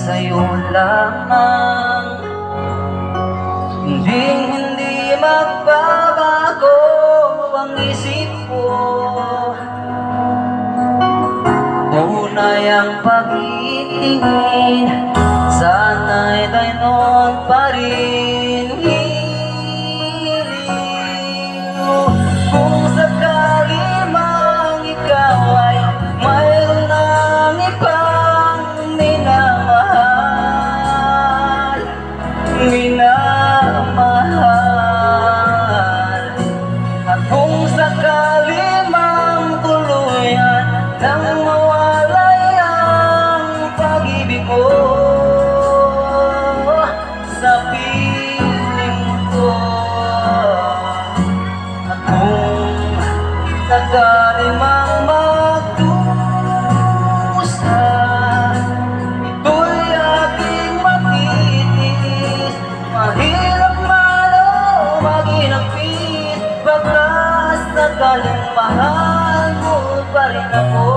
sa'yo lamang. Hindi magbabago ang isip ko. Tunay ang pag-ibig, sana'y ganoon pa rin. Hiling mo, kung sakali mang ikaw ay mayroon ng ibang minamahal, at kung sakali mang tuluyan nang mawalay ang pag-ibig ko sa piling ko, at kung sakali mang magdusa, ito'y aking matitiis. Mahirap man o maginagpis, bakas sakaling mahal mo pa rin ako.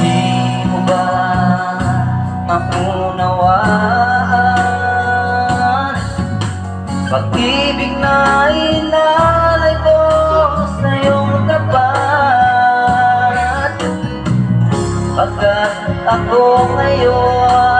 Di mo ba maunawaan pag-ibig na inalay ko sa iyong tapat? Pagkat ako ngayon